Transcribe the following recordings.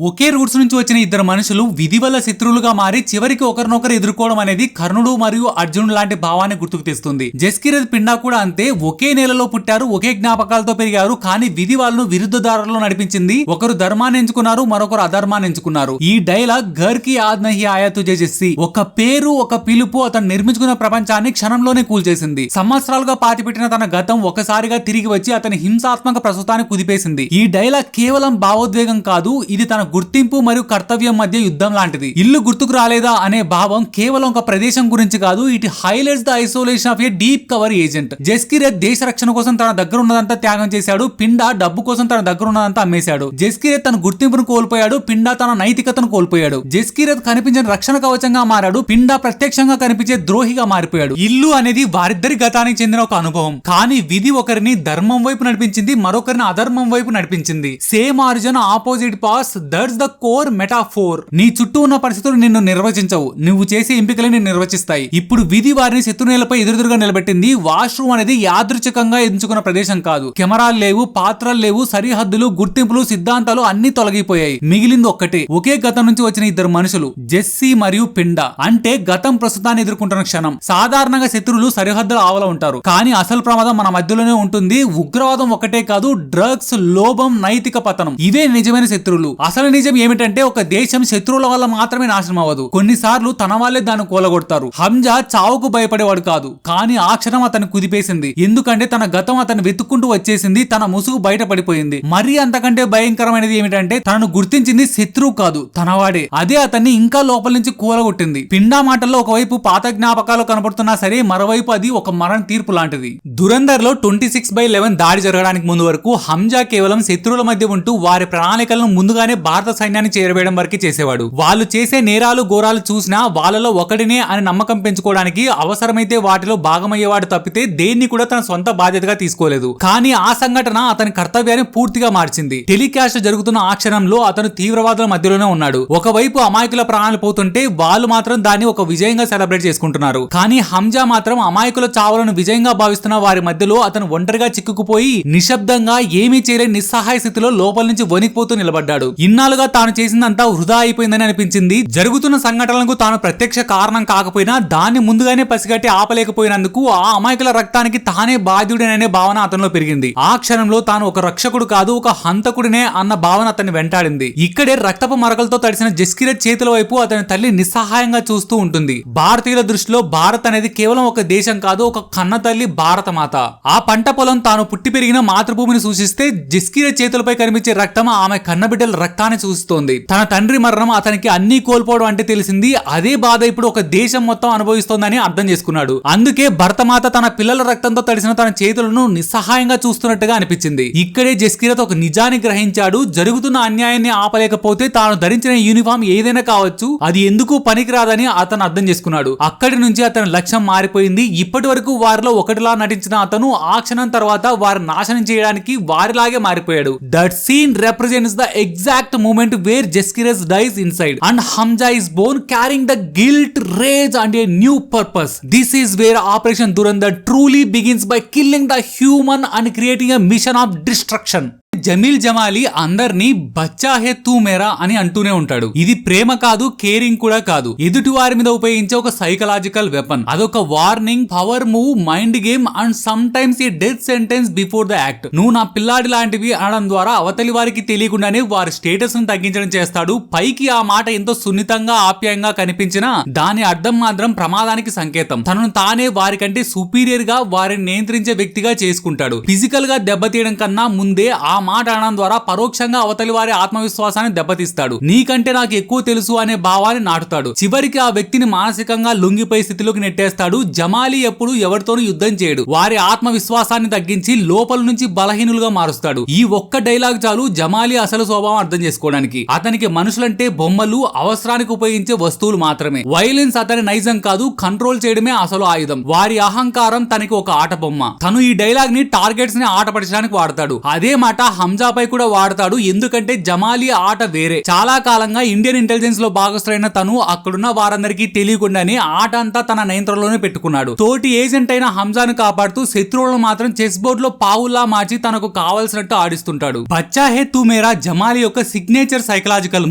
ఒకే roots నుంచి వచ్చిన ఇద్దరు మనుషులు విధి వల్ల శత్రువులుగా మారి చివరికి ఒకరినొకరు ఎదుర్కోవడం అనేది కర్ణుడు మరియు అర్జునుడు లాంటి భావాన్ని గుర్తుకు తెస్తుంది. జస్కిరత్ పిండా కూడా అంతే. ఒకే నేలలో పుట్టారు, ఒకే జ్ఞాపకాలతో పెరిగారు, కానీ విధి వాళ్ళను విరుద్ధ దారుల్లో నడిపించింది. ఒకరు ధర్మాన్ని ఎంచుకున్నారు, మరొకరు అధర్మాన్ని ఎంచుకున్నారు. ఈ డైలాగ్ ఘర్ కి యాద్ నహీ ఆయా తుజే జెస్సీ. ఒక పేరు, ఒక పిలుపు అతను నిర్మించుకున్న ప్రపంచాన్ని క్షణంలోనే కూల్చేసింది. సంవత్సరాలుగా పాతిపెట్టిన తన గతం ఒకసారిగా తిరిగి వచ్చి అతని హింసాత్మక ప్రస్తుతాన్ని కుదిపేసింది. ఈ డైలాగ్ కేవలం భావోద్వేగం కాదు, ఇది తన గుర్తింపు మరియు కర్తవ్యం మధ్య యుద్ధం లాంటిది. ఇల్లు గుర్తుకు రాలేదా అనే భావం కేవలం ఒక ప్రదేశం గురించి కాదు, it highlights the isolation of a deep cover agent. Jaskirat దేశ రక్షణ కోసం తన దగ్గర ఉన్నదంతా త్యాగం చేశాడు, పిండా డబ్బు కోసం తన దగ్గర ఉన్నదంతా అమ్మేశాడు. జస్కిరత్ తన గుర్తింపును కోల్పోయాడు, పిండా తన నైతికతను కోల్పోయాడు. జస్కిరత్ కనిపించిన రక్షణ కవచంగా మారాడు, పిండా ప్రత్యక్షంగా కనిపించే ద్రోహిగా మారిపోయాడు. ఇల్లు అనేది వారిద్దరి గతానికి చెందిన ఒక అనుభవం, కానీ విధి ఒకరిని ధర్మం వైపు నడిపించింది, మరొకరిని అధర్మం వైపు నడిపించింది. Same origin opposite pass, that's the core metaphor. నీ చుట్టూ ఉన్న పరిస్థితులు నిన్ను నిర్వచించవు, నువ్వు చేసే ఎంపికలు నిన్ను నిర్వచిస్తాయి. ఇప్పుడు విధి వారిని శత్రునేలపై ఎదురుగా నిలబెట్టింది. వాష్రూమ్ అనేది యాదృచ్ఛికంగా ఎంచుకున్న ప్రదేశం కాదు. కెమెరాలు లేవు, పాత్రలు లేవు, సరిహద్దులు, గుర్తింపులు, సిద్ధాంతాలు అన్ని తొలగిపోయాయి. మిగిలింది ఒక్కటే, ఒకే గతం నుంచి వచ్చిన ఇద్దరు మనుషులు, జెస్సీ మరియు పిండా. అంటే గతం ప్రస్తుతాన్ని ఎదుర్కొంటున్న క్షణం. సాధారణంగా శత్రువులు సరిహద్దుల ఆవల ఉంటారు, కానీ అసలు ప్రమాదం మన మధ్యలోనే ఉంటుంది. ఉగ్రవాదం ఒకటే కాదు, డ్రగ్స్, లోభం, నైతిక పతనం, ఇవే నిజమైన శత్రువులు. అసలు నిజం ఏమిటంటే ఒక దేశం శత్రువుల వల్ల మాత్రమే నాశనం అవ్వదు, కొన్నిసార్లు తన వాళ్ళే దాన్ని కూలగొడతారు. హంజా చావుకు భయపడేవాడు కాదు, కానీ ఆ క్షణం అతను కుదిపేసింది. ఎందుకంటే తన గతం అతను వెతుక్కుంటూ వచ్చేసింది, తన ముసుగు బయట పడిపోయింది. మరీ అంతకంటే భయంకరమైనది ఏమిటంటే తనను గుర్తించింది శత్రువు కాదు, తనవాడే. అదే అతన్ని ఇంకా లోపల నుంచి కూలగొట్టింది. పిండా మాటల్లో ఒకవైపు పాత జ్ఞాపకాలు కనబడుతున్నా సరే, మరోవైపు అది ఒక మరణ తీర్పు లాంటిది. దురంధర్ లో 26/11 దాడి జరగడానికి ముందు వరకు హంజా కేవలం శత్రువుల మధ్య ఉంటూ వారి ప్రణాళికలను ముందుగానే భారత సైన్యాన్ని చేరవేయడం వరకు చేసేవాడు. వాళ్ళు చేసే నేరాలు ఘోరాలు చూసినా వాళ్ళలో ఒకడినే అని నమ్మకం పెంచుకోవడానికి అవసరమైతే వాటిలో భాగమయ్యేవాడు తప్పితే దేన్ని కూడా తన సొంత బాధ్యతగా తీసుకోలేదు. కానీ ఆ సంఘటన అతని కర్తవ్యాన్ని పూర్తిగా మార్చింది. టెలికాస్ట్ జరుగుతున్న ఆ క్షణంలో అతను తీవ్రవాదుల మధ్యలోనే ఉన్నాడు. ఒకవైపు అమాయకుల ప్రాణాలు పోతుంటే వాళ్ళు మాత్రం దాన్ని ఒక విజయంగా సెలబ్రేట్ చేసుకుంటున్నారు. కానీ హంజా మాత్రం అమాయకుల చావులను విజయంగా భావిస్తున్న వారి మధ్యలో అతను ఒంటరిగా చిక్కుకుపోయి నిశ్శబ్దంగా ఏమీ చేయలేని నిస్సహాయ స్థితిలో లోపల నుంచి వణికిపోతూ నిలబడ్డాడు. ఇన్నాళ్ళుగా తాను చేసిందంతా వృధా అయిపోయిందని అనిపించింది. జరుగుతున్న సంఘటనలకు తాను ప్రత్యక్ష కారణం కాకపోయినా దాన్ని ముందుగానే పసిగట్టి ఆపలేకపోయినందుకు ఆ అమాయకుల రక్తానికి తానే బాధ్యుడనే భావన అతనిలో పెరిగింది. ఆ క్షణంలో తాను ఒక రక్షకుడు కాదు, ఒక హంతకుడినే అన్న భావన అతన్ని వెంటాడింది. ఇక్కడే రక్తపు మరకలతో తడిసిన జస్కిరత్ చేతుల వైపు అతని తల్లి నిస్సహాయంగా చూస్తూ ఉంటుంది. భారతీయుల దృష్టిలో భారత్ అనేది కేవలం ఒక దేశం కాదు, ఒక కన్న తల్లి భారత మాత. ఆ పంట పొలం తాను పుట్టి పెరిగిన మాతృభూమిని సూచిస్తే జస్కిరత్ చేతులపై కనిపించే రక్తం ఆమె కన్నబిడ్డల రక్తాన్ని సూచిస్తోంది. తన తండ్రి మరణం అతనికి అన్ని కోల్పోవడం అంటే తెలిసింది. అదే బాధ ఇప్పుడు ఒక దేశం మొత్తం అనుభవిస్తోందని అర్థం చేసుకున్నాడు. అందుకే భరతమాత తన పిల్లల రక్తంతో తడిసిన తన చేతులను నిస్సహాయంగా చూస్తున్నట్టుగా అనిపించింది. ఇక్కడే జస్కిరత్ ఒక నిజాన్ని గ్రహించాడు. జరుగుతున్న అన్యాయాన్ని ఆపలేకపోతే తాను ధరించిన యూనిఫామ్ ఏదైనా కావచ్చు, అది ఎందుకు పనికిరాదని అతను అర్థం చేసుకున్నాడు. అక్కడి నుంచి అతని లక్ష్యం మారిపోయింది. ఇప్పటి వరకు వారిలో ఒకటిలా నటించిన అతను ఆ క్షణం తర్వాత వారి నాశనం చేయడానికి వారిలాగే మారిపోయాడు. That scene represents the exact moment where Jaskiras dies inside and Hamza is born carrying the guilt, rage and a new purpose. This is where Operation Durandar truly begins by killing the human and creating a mission of destruction. Jameel Jamali అందరినీ బచ్చా హే తూ మేరా అని అంటూనే ఉంటాడు. ఇది ప్రేమ కాదు, caring కూడా కాదు, ఎదుటి వారి మీద ఉపయోగించే ఒక సైకలాజికల్ వెపన్. అదొక warning, power move, mind game and some times A death sentence before the act. నువ్వు నా పిల్లాడి లాంటివి అనడం ద్వారా అవతలి వారికి తెలియకుండానే వారి స్టేటస్ ను తగ్గించడం చేస్తాడు. పైకి ఆ మాట ఎంతో సున్నితంగా ఆప్యాయంగా కనిపించినా దాని అర్థం మాత్రం ప్రమాదానికి సంకేతం. తనను తానే వారికంటే సుపీరియర్ గా వారిని నియంత్రించే వ్యక్తిగా చేసుకుంటాడు. ఫిజికల్ గా దెబ్బతీయడం కన్నా ముందే ఆ మాట అనడం ద్వారా పరోక్షంగా అవతలి వారి ఆత్మవిశ్వాసాన్ని దెబ్బతీస్తాడు. నీకంటే నాకు ఎక్కువ తెలుసు అనే భావాన్ని నాటుతాడు. చివరికి ఆ వ్యక్తిని మానసికంగా లొంగిపోయే స్థితిలోకి నెట్టేస్తాడు. జమాలి ఎప్పుడు ఎవరితోనూ యుద్ధం చేయడు, వారి ఆత్మవిశ్వాసాన్ని తగ్గించి లోపల నుంచి బలహీనులుగా మారుస్తాడు. ఈ ఒక్క డైలాగ్ చాలు జమాలి అసలు స్వభావం అర్థం చేసుకోవడానికి. అతనికి మనుషులంటే బొమ్మలు, అవసరానికి ఉపయోగించే వస్తువులు మాత్రమే. వైలెన్స్ అతని నైజం కాదు, కంట్రోల్ చేయడమే అసలు ఆయుధం. వారి అహంకారం తనకి ఒక ఆట బొమ్మ. తను ఈ డైలాగ్ ని టార్గెట్స్ ని ఆట పడించడానికి వాడతాడు. అదే మాట హంజాపై కూడా వాడతాడు. ఎందుకంటే జమాలి ఆట వేరే. చాలా కాలంగా ఇండియన్ ఇంటెలిజెన్స్ లో భాగస్తులైన తను అక్కడున్న వారందరికీ తెలియకుండానే ఆట అంతా తన నియంత్రణలోనే పెట్టుకున్నాడు. తోటి ఏజెంట్ అయిన హంజాను కాపాడుతూ శత్రువులను మాత్రం చెస్ బోర్డ్ లో పావుల్లా మార్చి తనకు కావాల్సినట్టు ఆడిస్తుంటాడు. బచ్చా హే తూ మేరా జమాలి యొక్క సిగ్నేచర్ సైకలాజికల్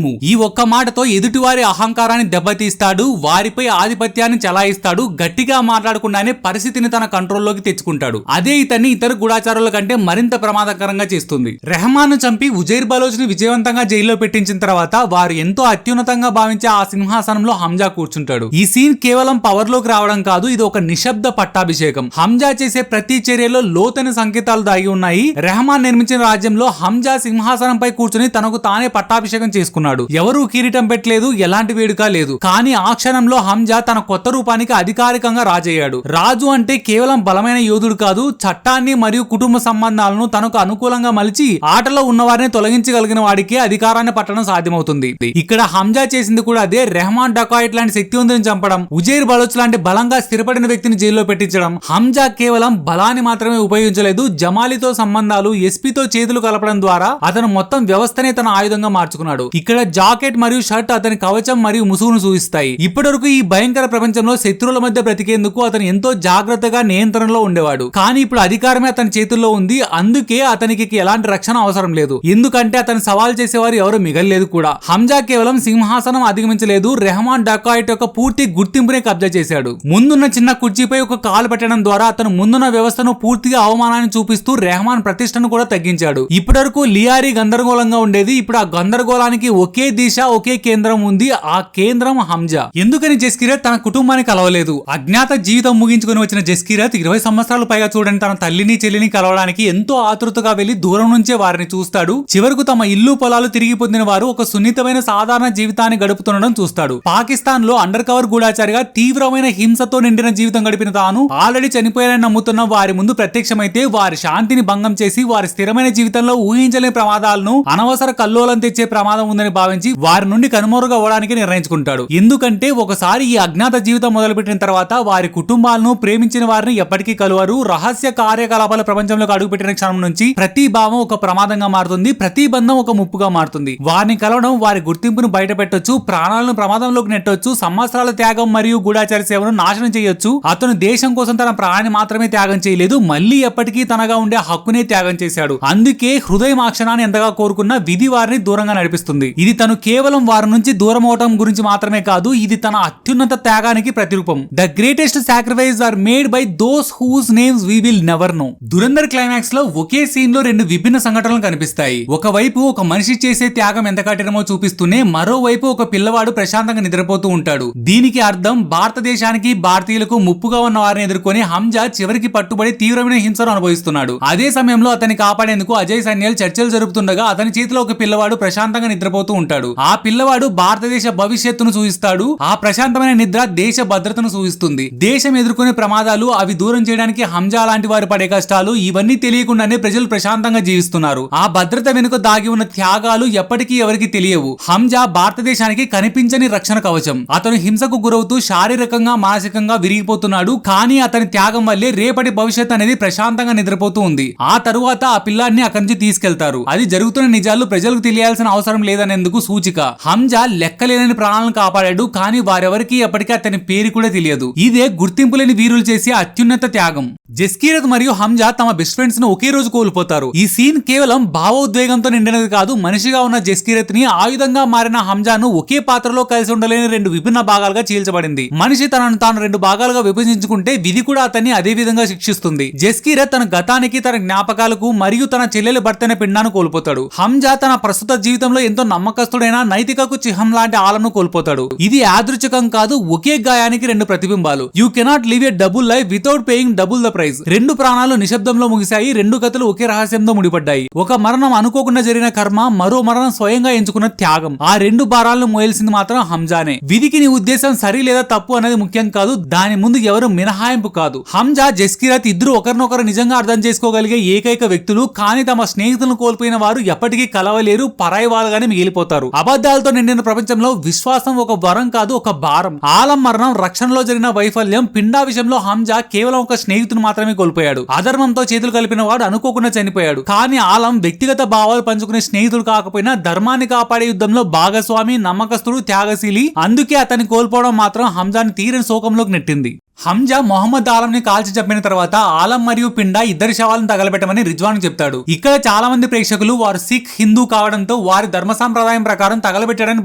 మూవ్. ఈ ఒక్క మాటతో ఎదుటివారి అహంకారాన్ని దెబ్బతీస్తాడు, వారిపై ఆధిపత్యాన్ని చలాయిస్తాడు, గట్టిగా మాట్లాడకుండానే పరిస్థితిని తన కంట్రోల్లోకి తెచ్చుకుంటాడు. అదే ఇతన్ని ఇతర గూఢాచారుల కంటే మరింత ప్రమాదకరంగా చేస్తుంది. రెహమాన్ ను చంపి ఉజైర్ బలోచ్ ని విజయవంతంగా జైల్లో పెట్టించిన తర్వాత వారు ఎంతో అత్యున్నతంగా భావించే ఆ సింహాసనంలో హంజా కూర్చుంటాడు. ఈ సీన్ కేవలం పవర్ లోకి రావడం కాదు, ఇది ఒక నిశ్శబ్ద పట్టాభిషేకం. హంజా చేసే ప్రతి చర్యలో లోతైన సంకేతాలు దాగి ఉన్నాయి. రెహమాన్ నిర్మించిన రాజ్యంలో హంజా సింహాసనంపై కూర్చుని తనకు తానే పట్టాభిషేకం చేసుకున్నాడు. ఎవరూ కిరీటం పెట్టలేదు, ఎలాంటి వేడుక లేదు. కానీ ఆ క్షణంలో హంజా తన కొత్త రూపానికి అధికారికంగా రాజయ్యాడు. రాజు అంటే కేవలం బలమైన యోధుడు కాదు, చట్టాన్ని మరియు కుటుంబ సంబంధాలను తనకు అనుకూలంగా మలిచి ఆటలో ఉన్నవారిని తొలగించగలిగిన వాడికే అధికారాన్ని పట్టడం సాధ్యమవుతుంది. ఇక్కడ హంజా చేసింది కూడా అదే. రెహమాన్ డకాయిట్ లాంటి శక్తివంతుని చంపడం, ఉజైర్ బలోచ్ లాంటి బలంగా స్థిరపడిన వ్యక్తిని జైల్లో పెట్టించడం. హంజా కేవలం బలాన్ని మాత్రమే ఉపయోగించలేదు, జమాలితో సంబంధాలు, ఎస్పీతో చేతులు కలపడం ద్వారా అతను మొత్తం వ్యవస్థనే తన ఆయుధంగా మార్చుకున్నాడు. ఇక్కడ జాకెట్ మరియు షర్ట్ అతని కవచం మరియు ముసుగును సూచిస్తాయి. ఇప్పటివరకు ఈ భయంకర ప్రపంచంలో శత్రువుల మధ్య బ్రతికేందుకు అతను ఎంతో జాగ్రత్తగా నియంత్రణలో ఉండేవాడు. కానీ ఇప్పుడు అధికారమే అతని చేతుల్లో ఉంది. అందుకే అతనికి ఎలాంటి రక్షణ అవసరం లేదు, ఎందుకంటే అతను సవాల్ చేసేవారు ఎవరు మిగలలేదు కూడా. హంజా కేవలం సింహాసనం అధిగమించలేదు, రెహమాన్ డకాయిట్ యొక్క పూర్తి గుర్తింపునే కబ్జా చేశాడు. ముందున్న చిన్న కుర్చీపై ఒక కాలు పెట్టడం ద్వారా అతను ముందున్న వ్యవస్థను పూర్తిగా అవమానాన్ని చూపిస్తూ రెహమాన్ ప్రతిష్టను కూడా తగ్గించాడు. ఇప్పటివరకు లియారీ గందరగోళంగా ఉండేది, ఇప్పుడు ఆ గందరగోళానికి ఒకే దిశ, ఒకే కేంద్రం ఉంది. ఆ కేంద్రం హంజా. ఎందుకని జస్కిరత్ తన కుటుంబాన్ని కలవలేదు? అజ్ఞాత జీవితం ముగించుకుని వచ్చిన జస్కిరత్ 20 సంవత్సరాలు పైగా చూడని తన తల్లిని చెల్లిని కలవడానికి ఎంతో ఆతృతగా వెళ్లి దూరం నుంచే వారిని చూస్తాడు. చివరకు తమ ఇల్లు పొలాలు తిరిగి పొందిన వారు ఒక సున్నితమైన సాధారణ జీవితాన్ని గడుపుతుండడం చూస్తాడు. పాకిస్తాన్ లో అండర్ కవర్ గూఢాచారిగా తీవ్రమైన హింసతో నిండిన జీవితం గడిపిన తాను ఆల్రెడీ చనిపోయారని నమ్ముతున్న వారి ముందు ప్రత్యక్షమైతే వారి శాంతిని భంగం చేసి వారి స్థిరమైన జీవితంలో ఊహించలేని ప్రమాదాలను, అనవసర కల్లోలం తెచ్చే ప్రమాదం ఉందని భావించి వారి నుండి కనుమరుగు అవ్వడానికి నిర్ణయించుకుంటాడు. ఎందుకంటే ఒకసారి ఈ అజ్ఞాత జీవితం మొదలుపెట్టిన తర్వాత వారి కుటుంబాలను, ప్రేమించిన వారిని ఎప్పటికీ కలువరు. రహస్య కార్యకలాపాల ప్రపంచంలోకి అడుగుపెట్టిన క్షణం నుంచి ప్రతి భావం ఒక ప్రమాదంగా మారుతుంది, ప్రతి బంధం ఒక ముప్పుగా మారుతుంది. వారిని కలవడం వారి గుర్తింపును బయట పెట్టొచ్చు, ప్రాణాలను ప్రమాదంలోకి నెట్టొచ్చు, సంవత్సరాల త్యాగం మరియు గూఢాచార సేవను నాశనం చేయొచ్చు. అతను దేశం కోసం తన ప్రాణాన్ని మాత్రమే త్యాగం చేయలేదు, మళ్ళీ ఎప్పటికీ తనగా ఉండే హక్కునే త్యాగం చేశాడు. అందుకే హృదయం ఆ క్షణాన్ని ఎంతగా కోరుకున్న విధి వారిని దూరంగా నడిపిస్తుంది. ఇది తను కేవలం వారి నుంచి దూరం అవడం గురించి మాత్రమే కాదు, ఇది తన అత్యున్నత త్యాగానికి ప్రతిరూపం. The greatest sacrifice are made by those whose names we will never know. Dhurandhar climax లో ఒకే సీన్ లో రెండు విభిన్న సంఘటనలు కనిపిస్తాయి. ఒకవైపు ఒక మనిషి చేసే త్యాగం ఎంత కఠినమో చూపిస్తూనే మరోవైపు ఒక పిల్లవాడు ప్రశాంతంగా నిద్రపోతూ ఉంటాడు. దీనికి అర్థం భారతదేశానికి, భారతీయులకు ముప్పుగా ఉన్న వారిని ఎదుర్కొని హంజా చివరికి పట్టుబడి తీవ్రమైన హింసను అనుభవిస్తున్నాడు. అదే సమయంలో అతన్ని కాపాడేందుకు అజయ్ సన్యాల్ చర్చలు జరుపుతుండగా అతని చేతిలో ఒక పిల్లవాడు ప్రశాంతంగా నిద్రపోతూ ఉంటాడు. ఆ పిల్లవాడు భారతదేశ భవిష్యత్తును సూచిస్తాడు. ఆ ప్రశాంతమైన నిద్ర దేశ భద్రతను సూచిస్తుంది. దేశం ఎదుర్కొనే ప్రమాదాలు, అవి దూరం చేయడానికి హంజా లాంటి వారు పడే కష్టాలు, ఇవన్నీ తెలియకుండానే ప్రజలు ప్రశాంతంగా జీవిస్తున్నారు. ఆ భద్రత వెనుక దాగి ఉన్న త్యాగాలు ఎప్పటికీ ఎవరికి తెలియవు. హంజా భారతదేశానికి కనిపించని రక్షణ కవచం. అతను హింసకు గురవుతూ శారీరకంగా, మానసికంగా విరిగిపోతున్నాడు. కానీ అతని త్యాగం వల్లే రేపటి భవిష్యత్ అనేది ప్రశాంతంగా నిద్రపోతూ ఉంది. ఆ తరువాత ఆ పిల్లాడిని అక్కడి నుంచి తీసుకెళ్తారు. అది జరుగుతున్న నిజాలు ప్రజలకు తెలియాల్సిన అవసరం లేదనేందుకు సూచిక. హంజా లెక్కలేని ప్రాణాలను కాపాడాడు, కానీ వారెవరికి ఎప్పటికీ అతని పేరు కూడా తెలియదు. ఇదే గుర్తింపు లేని వీరులు చేసే అత్యున్నత త్యాగం. జస్కిరత్ మరియు హంజా తమ బెస్ట్ ఫ్రెండ్స్ ను ఒకే రోజు కోల్పోతారు. ఈ సీన్ కేవలం భావోద్వేగంతో నిండినది కాదు, మనిషిగా ఉన్న జస్కిరత్ ని, ఆయుధంగా మారిన హంజాను ఒకే పాత్రలో కలిసి ఉండలేని రెండు విభిన్న భాగాలుగా చీల్చబడింది. మనిషి తనను తాను రెండు భాగాలుగా విభజించుకుంటే విధి కూడా అతన్ని అదే విధంగా శిక్షిస్తుంది. జస్కిరత్ తన గతానికి, తన జ్ఞాపకాలకు మరియు తన చెల్లెలి భర్తైన పిండాను కోల్పోతాడు. హంజా తన ప్రస్తుత జీవితంలో ఎంతో నమ్మకస్తుడైన, నైతికకు చిహ్నం లాంటి ఆలను కోల్పోతాడు. ఇది యాదృచ్ఛికం కాదు, ఒకే గాయానికి రెండు ప్రతిబింబాలు. You cannot live a double life without paying double the price. రెండు ప్రాణాలు నిశ్శబ్దంలో ముగిశాయి, రెండు కథలు ఒకే రహస్యంతో ముడిపడ్డాయి. ఒక మరణం అనుకోకుండా జరిగిన కర్మ, మరో మరణం స్వయంగా ఎంచుకున్న త్యాగం. ఆ రెండు భారాలను మోయాల్సింది మాత్రం హంజానే. విధికి నీ ఉద్దేశం సరి లేదా తప్పు అనేది ముఖ్యం కాదు, దాని ముందు ఎవరు మినహాయింపు కాదు. హంజా, జస్కిరత్ ఇద్దరు ఒకరినొకరు నిజంగా అర్థం చేసుకోగలిగే ఏకైక వ్యక్తులు. కానీ తమ స్నేహితులను కోల్పోయిన వారు ఎప్పటికీ కలవలేరు, పరాయి వాళ్ళగానే మిగిలిపోతారు. అబద్ధాలతో నిండిన ప్రపంచంలో విశ్వాసం ఒక వరం కాదు, ఒక భారం. ఆలం మరణం, రక్షణలో జరిగిన వైఫల్యం, పిండా విషయంలో హంజా కేవలం ఒక స్నేహితుడు మాత్రమే కోల్పోయాడు. అధర్మంతో చేతులు కలిపిన వాడు అనుకోకుండా చనిపోయాడు. కానీ ఆలం వ్యక్తిగత భావాలు పంచుకునే స్నేహితుడు కాకపోయినా ధర్మాన్ని కాపాడే యుద్ధంలో భాగస్వామి, నమ్మకస్తుడు, త్యాగశీలి. అందుకే అతన్ని కోల్పోవడం మాత్రం హంజాని తీరని శోకంలోకి నెట్టింది. హంజా మొహమ్మద్ ఆలంని కాల్చి చంపిన తర్వాత ఆలం మరియు పిండా ఇద్దరి శవాలను తగలబెట్టమని రిజ్వాన్ చెప్తాడు. ఇక్కడ చాలా మంది ప్రేక్షకులు వారు సిక్, హిందూ కావడంతో వారి ధర్మ సంప్రదాయం ప్రకారం తగలబెట్టాడని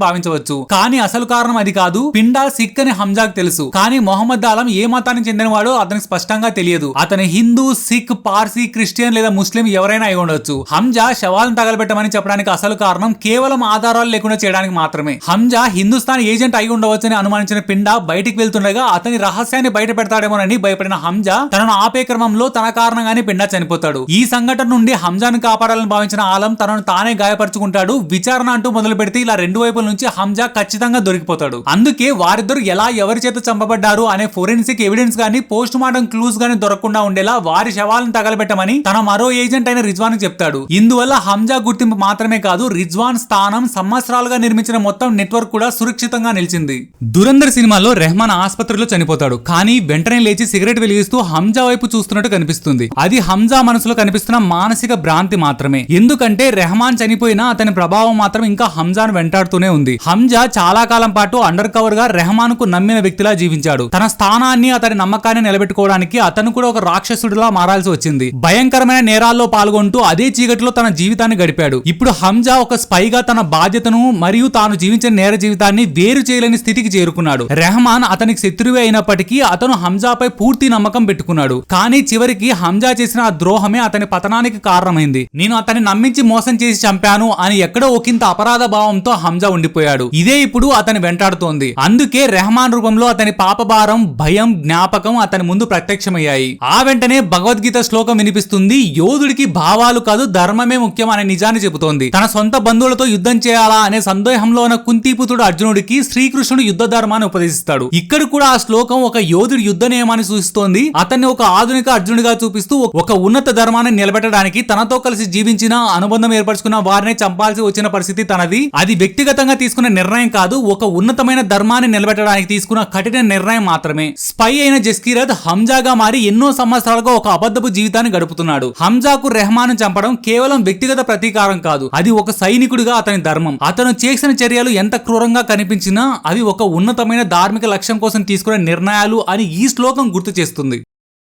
భావించవచ్చు. కానీ అసలు కారణం అది కాదు. పిండా సిక్ అని హంజాకు తెలుసు, కానీ మొహమ్మద్ ఆలం ఏ మతానికి చెందినవాడో అతనికి స్పష్టంగా తెలియదు. అతని హిందూ, సిక్, పార్సీ, క్రిస్టియన్ లేదా ముస్లిం ఎవరైనా అయి ఉండొచ్చు. హంజా శవాలను తగలబెట్టమని చెప్పడానికి అసలు కారణం కేవలం ఆధారాలు లేకుండా చేయడానికి మాత్రమే. హంజా హిందుస్థాన్ ఏజెంట్ అయి ఉండవచ్చని అనుమానించిన పిండా బయటికి వెళ్తుండగా అతని రహస్యాన్ని బయట పెడతాడేమోనని భయపడిన హంజా తనను ఆపే క్రమంలో తన కారణంగానే పిండా చనిపోతాడు. ఈ సంఘటన నుండి హంజాను కాపాడాలని భావించిన ఆలం తనను తానే గాయపరుచుకుంటాడు. విచారణ అంటూ మొదలు పెడితే ఇలా రెండు వైపుల నుంచి హంజా ఖచ్చితంగా దొరికిపోతాడు. అందుకే వారిద్దరు ఎలా, ఎవరి చేత చంపబడ్డారు అనే ఫోరెన్సిక్ ఎవిడెన్స్ గానీ, పోస్ట్ మార్టం క్లూస్ గానీ దొరకకుండా ఉండేలా వారి శవాలను తగలబెట్టమని తన మరో ఏజెంట్ అయిన రిజ్వాన్ చెప్తాడు. ఇందువల్ల హంజా గుర్తింపు మాత్రమే కాదు, రిజ్వాన్ స్థానం, సంవత్సరాలుగా నిర్మించిన మొత్తం నెట్వర్క్ కూడా సురక్షితంగా నిలిచింది. దురంధర్ సినిమాలో రెహమాన్ ఆసుపత్రిలో చనిపోతాడు. కానీ వెంటనే లేచి సిగరెట్ వెలిగిస్తూ హంజా వైపు చూస్తున్నట్టు కనిపిస్తుంది. అది హంజా మనసులో కనిపిస్తున్న మానసిక భ్రాంతి మాత్రమే. ఎందుకంటే రెహమాన్ చనిపోయినా అతని ప్రభావం మాత్రం ఇంకా హంజాను వెంటాడుతూనే ఉంది. హంజా చాలా కాలం పాటు అండర్ కవర్ గా రెహమాన్ కు నమ్మిన వ్యక్తిలా జీవించాడు. తన స్థానాన్ని, అతని నమ్మకాన్ని నిలబెట్టుకోవడానికి అతను కూడా ఒక రాక్షసుడిలా మారాల్సి వచ్చింది. భయంకరమైన నేరాల్లో పాల్గొంటూ అదే చీకటిలో తన జీవితాన్ని గడిపాడు. ఇప్పుడు హంజా ఒక స్పైగా తన బాధ్యతను మరియు తాను జీవించిన నేర జీవితాన్ని వేరు చేయలేని స్థితికి చేరుకున్నాడు. రెహమాన్ అతనికి శత్రువే అయినప్పటికీ అతను హంజాపై పూర్తి నమ్మకం పెట్టుకున్నాడు. కానీ చివరికి హంజా చేసిన ఆ ద్రోహమే అతని పతనానికి కారణమైంది. నేను అతన్ని నమ్మించి మోసం చేసి చంపాను అని ఎక్కడో ఒకంత అపరాధ భావంతో హంజా ఉండిపోయాడు. ఇదే ఇప్పుడు అతని వెంటాడుతోంది. అందుకే రెహమాన్ రూపంలో అతని పాపభారం, భయం, జ్ఞాపకం అతని ముందు ప్రత్యక్షమయ్యాయి. ఆ వెంటనే భగవద్గీత శ్లోకం వినిపిస్తుంది. యోధుడికి భావాలు కాదు, ధర్మమే ముఖ్యం అనే నిజాన్ని చెబుతోంది. తన సొంత బంధువులతో యుద్ధం చేయాలా అనే సందేహంలో ఉన్న కుంతీపుత్రుడు అర్జునుడికి శ్రీకృష్ణుడు యుద్ధ ధర్మాన్ని ఉపదేశిస్తాడు. ఇక్కడ కూడా ఆ శ్లోకం ఒక యోధుడి యుద్ధ నియమాన్ని సూచిస్తోంది. అతన్ని ఒక ఆధునిక అర్జునుడిగా చూపిస్తూ ఒక ఉన్నత ధర్మాన్ని నిలబెట్టడానికి తనతో కలిసి జీవించిన, అనుబంధం ఏర్పరచుకున్న వారినే చంపాల్సి వచ్చిన పరిస్థితి తనది. అది వ్యక్తిగతంగా తీసుకున్న నిర్ణయం కాదు, ఒక ఉన్నతమైన ధర్మాన్ని నిలబెట్టడానికి తీసుకున్న కఠిన నిర్ణయం మాత్రమే. స్పై అయిన జస్కీరత్ హంజాగా మారి ఎన్నో సంవత్సరాలుగా ఒక అబద్ధపు జీవితాన్ని గడుపుతున్నాడు. హంజాకు రెహమాన్ చంపడం కేవలం వ్యక్తిగత ప్రతీకారం కాదు, అది ఒక సైనికుడిగా అతని ధర్మం. అతను చేసిన చర్యలు ఎంత క్రూరంగా కనిపించినా అవి ఒక ఉన్నతమైన ధార్మిక లక్ష్యం కోసం తీసుకునే నిర్ణయాలు అని ఈ శ్లోకం గుర్తు చేస్తుంది.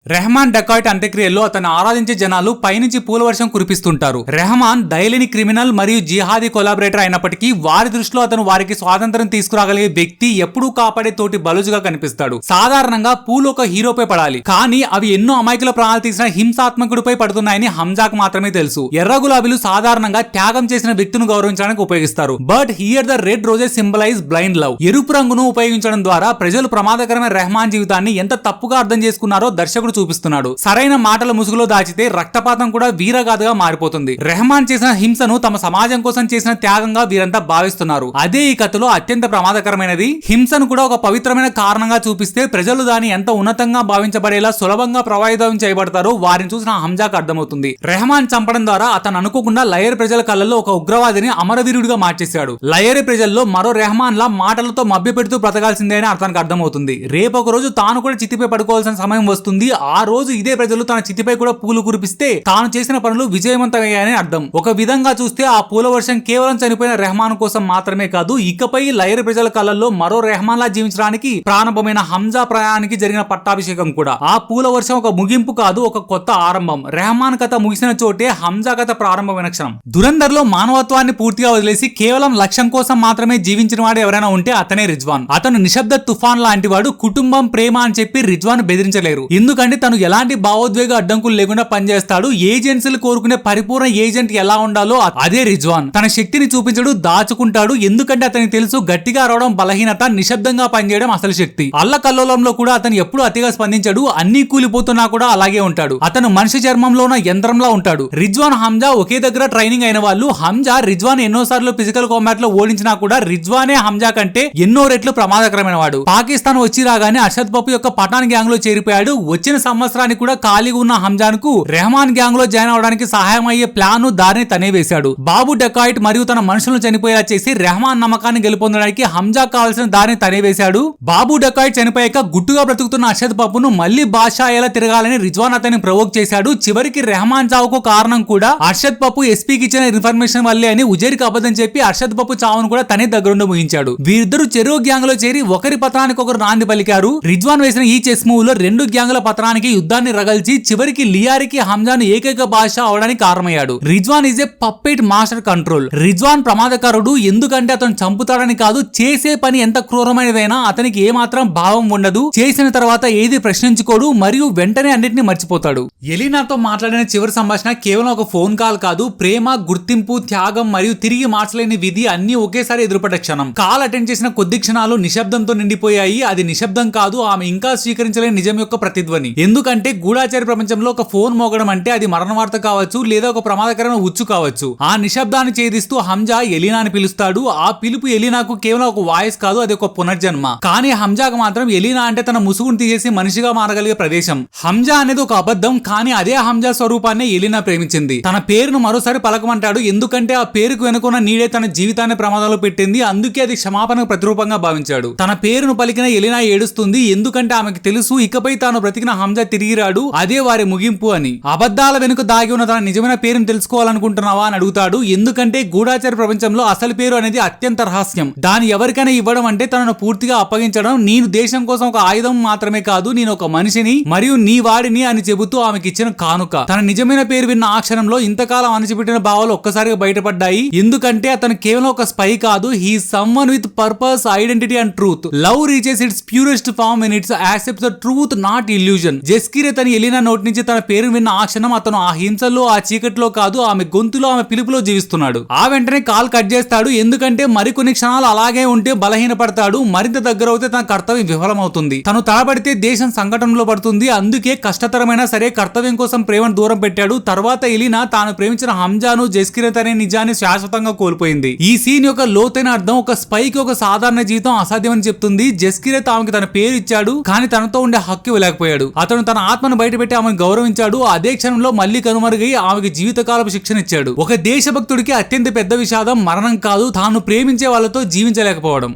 రెహమాన్ డకాయిట్ అంత్యక్రియల్లో అతను ఆరాధించే జనాలు పైనుంచి పూల వర్షం కురిపిస్తుంటారు. రెహమాన్ దయలేని క్రిమినల్ మరియు జిహాదీ కొలాబరేటర్ అయినప్పటికీ వారి దృష్టిలో అతను వారికి స్వాతంత్రం తీసుకురాగలిగే వ్యక్తి, ఎప్పుడూ కాపాడే తోటి బలుజుగా కనిపిస్తాడు. సాధారణంగా పూలు ఒక హీరోపై పడాలి, కానీ అవి ఎన్నో అమాయకుల ప్రాణాలు తీసిన హింసాత్మకుడిపై పడుతున్నాయని హంజాకు మాత్రమే తెలుసు. ఎర్ర గులాబీలు సాధారణంగా త్యాగం చేసిన వ్యక్తిని గౌరవించడానికి ఉపయోగిస్తారు. But here the red roses symbolize blind love. ఎరుపు రంగును ఉపయోగించడం ద్వారా ప్రజలు ప్రమాదకరమైన రెహమాన్ జీవితాన్ని ఎంత తప్పుగా అర్థం చేసుకున్నారో దర్శకుడు చూపిస్తున్నాడు. సరైన మాటల ముసుగులో దాచితే రక్తపాతం కూడా వీరగాథగా మారిపోతుంది. రెహమాన్ చేసిన హింసను తమ సమాజం కోసం చేసిన త్యాగంగా వీరంతా భావిస్తున్నారు. అదే ఈ కథలో అత్యంత ప్రమాదకరమైనది. హింసను కూడా ఒక పవిత్రమైన కారణంగా చూపిస్తే ప్రజలు దాన్ని ఎంత ఉన్నతంగా భావించబడేలా సులభంగా ప్రభావితం చేయబడతారో వారిని చూసిన హంజాకు అర్థమవుతుంది. రెహమాన్ చంపడం ద్వారా అతను అనుకోకుండా లయర్ ప్రజల కళ్ళల్లో ఒక ఉగ్రవాదిని అమరవీరుడిగా మార్చేశాడు. లయర్ ప్రజల్లో మరో రెహమాన్ లా మాటలతో మభ్యపెడుతూ బ్రతకాల్సిందే అని అతనికి అర్థమవుతుంది. రేపు ఒక రోజు తాను కూడా చితిపై పడుకోవాల్సిన సమయం వస్తుంది. ఆ రోజు ఇదే ప్రజలు తన చితిపై కూడా పూలు కురిపిస్తే తాను చేసిన పనులు విజయవంతమయ్యాయని అర్థం. ఒక విధంగా చూస్తే ఆ పూల వర్షం కేవలం చనిపోయిన రెహమాన్ కోసం మాత్రమే కాదు, ఇకపై లయర్ ప్రజల కళ్ళల్లో మరో రెహమాన్ లా జీవించడానికి ప్రారంభమైన హంజా ప్రయాణానికి జరిగిన పట్టాభిషేకం కూడా. ఆ పూల వర్షం ఒక ముగింపు కాదు, ఒక కొత్త ఆరంభం. రెహమాన్ కథ ముగిసిన చోటే హంజా కథ ప్రారంభమైన క్షణం. దురంధర్ లో మానవత్వాన్ని పూర్తిగా వదిలేసి కేవలం లక్ష్యం కోసం మాత్రమే జీవించిన వాడు ఎవరైనా ఉంటే అతనే రిజ్వాన్. అతను నిశ్శబ్ద తుఫాన్ లాంటి వాడు. కుటుంబం, ప్రేమ అని చెప్పి రిజ్వాన్ బెదిరించలేరు. ఎందుకంటే తను ఎలాంటి భావోద్వేగ అడ్డంకులు లేకుండా పనిచేస్తాడు. ఏజెన్సీలు కోరుకునే పరిపూర్ణ ఏజెంట్ ఎలా ఉండాలో అదే రిజ్వాన్. తన శక్తిని చూపించడు, దాచుకుంటాడు. ఎందుకంటే అతనికి తెలుసు గట్టిగా అరవడం బలహీనత, నిశ్శబ్దంగా పనిచేయడం అసలు శక్తి. అల్లకల్లోలంలో కూడా అతను ఎప్పుడు అతిగా స్పందించడు. అన్ని కూలిపోతున్నా కూడా అలాగే ఉంటాడు. అతను మనిషి చర్మంలో ఉన్న యంత్రంలా ఉంటాడు. రిజ్వాన్, హంజా ఒకే దగ్గర ట్రైనింగ్ అయిన వాళ్ళు. హంజా రిజ్వాన్ ఎన్నోసార్లు ఫిజికల్ కాంబాట్ లో ఓడించినా కూడా రిజ్వానే హంజా కంటే ఎన్నో రెట్లు ప్రమాదకరమైన వాడు. పాకిస్తాన్ వచ్చి రాగానే అర్షద్ పప్పు యొక్క పఠాన్ గ్యాంగ్ లో చేరిపోయాడు. వచ్చిన వచ్చిన సంవత్సరానికి కూడా ఖాళీగా ఉన్న హంజాన్ కు రెహమాన్ గ్యాంగ్ లో జాయిన్ అవడానికి సహాయం అయ్యే ప్లాన్ దారిని తనే వేశాడు. బాబు డకాయిట్ మరియు తన మనుషులను చనిపోయేలా చేసి రెహమాన్ నమ్మకాన్ని గెలుపొందడానికి హంజా కావాల్సిన దారిని తనే వేశాడు. బాబు డకాయిట్ చనిపోయాక గుట్టుగా బ్రతుకుతున్న అర్షద్ పప్పును మళ్లీ బాద్షా అయ్యేలా తిరగాలని రిజ్వాన్ అతన్ని ప్రవోక్ చేశాడు. చివరికి రెహమాన్ చావుకు కారణం కూడా అర్షద్ పప్పు ఎస్పీకి ఇచ్చిన ఇన్ఫర్మేషన్ వల్లే అని ఉజైర్కి అబద్ధం చెప్పి అర్షద్ పప్పు చావును కూడా తనే దగ్గరుండి ముగించాడు. వీరిద్దరు చెరో గ్యాంగ్ లో చేరి ఒకరి పతనానికి ఒకరు నాంది పలికారు. రిజ్వాన్ వేసిన ఈ చెస్ మూవ్ లో రెండు గ్యాంగ్ల పతనానికి యుద్ధాన్ని రగల్చి చివరికి లియారికి హంజాను ఏకైక బాద్షా అవడానికి కారణమయ్యాడు. Rizwan is a puppet master control. Rizwan ప్రమాదకారుడు ఎందుకంటే అతను చంపుతాడని కాదు, చేసే పని ఎంత క్రూరమైనదైనా అతనికి ఏమాత్రం భావం ఉండదు. చేసిన తర్వాత ఏది ప్రశ్నించుకోడు మరియు వెంటనే అన్నిటిని మర్చిపోతాడు. ఎలీనాతో మాట్లాడిన చివరి సంభాషణ కేవలం ఒక ఫోన్ కాల్ కాదు, ప్రేమ, గుర్తింపు, త్యాగం మరియు తిరిగి మార్చలేని విధి అన్ని ఒకేసారి ఎదురుపడ్డ క్షణం. కాల్ అటెండ్ చేసిన కొద్ది క్షణాలు నిశ్శబ్దంతో నిండిపోయాయి. అది నిశ్శబ్దం కాదు, ఆమె ఇంకా స్వీకరించలేని నిజం యొక్క ప్రతిధ్వని. ఎందుకంటే గూఢాచార ప్రపంచంలో ఒక ఫోన్ మోగడం అంటే అది మరణ వార్త కావచ్చు లేదా ఒక ప్రమాదకరమైన ఉచ్చు కావచ్చు. ఆ నిశ్శబ్దాన్ని ఛేదిస్తూ హంజా ఎలీనాని పిలుస్తాడు. ఆ పిలుపు ఎలీనాకు కేవలం ఒక వాయిస్ కాదు, అది ఒక పునర్జన్మ. కానీ హంజాకు మాత్రం ఎలీనా అంటే తన ముసుగును తీసేసి మనిషిగా మారగలిగే ప్రదేశం. హంజా అనేది ఒక అబద్ధం, కానీ అదే హంజా స్వరూపాన్ని ఎలీనా ప్రేమించింది. తన పేరును మరోసారి పలకమంటాడు, ఎందుకంటే ఆ పేరుకు వెనుకున్న నీడే తన జీవితాన్ని ప్రమాదంలో పెట్టింది. అందుకే అది క్షమాపణకు ప్రతిరూపంగా భావించాడు. తన పేరును పలికిన ఎలీనా ఏడుస్తుంది, ఎందుకంటే ఆమెకు తెలుసు ఇకపై తాను బ్రతికిన హంజా తిరిగి రాడు, అదే వారి ముగింపు అని. అబద్ధాల వెనుక దాగి ఉన్న తన నిజమైన పేరును తెలుసుకోవాలనుకుంటున్నావా అని అడుగుతాడు, ఎందుకంటే గూఢాచార ప్రపంచంలో అసలు పేరు అనేది అత్యంత రహస్యం. దాని ఎవరికైనా ఇవ్వడం అంటే తనను పూర్తిగా అప్పగించడం. నేను దేశం కోసం ఒక ఆయుధం మాత్రమే కాదు, నేను ఒక మనిషిని మరియు నీ వాడిని అని చెబుతూ ఆమెకి ఇచ్చిన కానుక. తన నిజమైన పేరు విన్న ఆ క్షణంలో ఇంతకాలం అణచిపెట్టిన భావాలు ఒక్కసారిగా బయటపడ్డాయి. ఎందుకంటే అతను కేవలం ఒక స్పై కాదు, he someone with purpose, identity and truth. Love reaches its purest form when it's accepts the truth, not illusion. Jaskir తన ఎలీనా నోటి నుంచి తన పేరు విన్న ఆ క్షణం అతను ఆ హింసలో, ఆ చీకట్లో కాదు, ఆమె గొంతులో, ఆమె పిలుపులో జీవిస్తున్నాడు. ఆ వెంటనే కాల్ కట్ చేస్తాడు, ఎందుకంటే మరికొన్ని క్షణాలు అలాగే ఉంటే బలహీనపడతాడు. మరింత దగ్గర అవుతే తన కర్తవ్యం విఫలమవుతుంది. తను తడబడితే దేశం సంకటంలో పడుతుంది. అందుకే కష్టతరమైన సరే కర్తవ్యం కోసం ప్రేమను దూరం పెట్టాడు. తర్వాత ఎలీనా తాను ప్రేమించిన హంజాను, జస్కిరత్ అనే నిజాన్ని శాశ్వతంగా కోల్పోయింది. ఈ సీన్ యొక్క లోతైన అర్థం ఒక స్పైకి ఒక సాధారణ జీవితం అసాధ్యమని చెప్తుంది. జస్కిరత్ ఆమెకి తన పేరు ఇచ్చాడు, కానీ తనతో ఉండే హక్కు ఇవ్వలేకపోయాడు. అతను తన ఆత్మను బయటపెట్టి ఆమెను గౌరవించాడు. అదే క్షణంలో మళ్లీ కనుమరుగై ఆమెకి జీవితకాలపు శిక్షణ ఇచ్చాడు. ఒక దేశభక్తుడికి అత్యంత పెద్ద విషాదం మరణం కాదు, తాను ప్రేమించే వాళ్ళతో జీవించలేకపోవడం.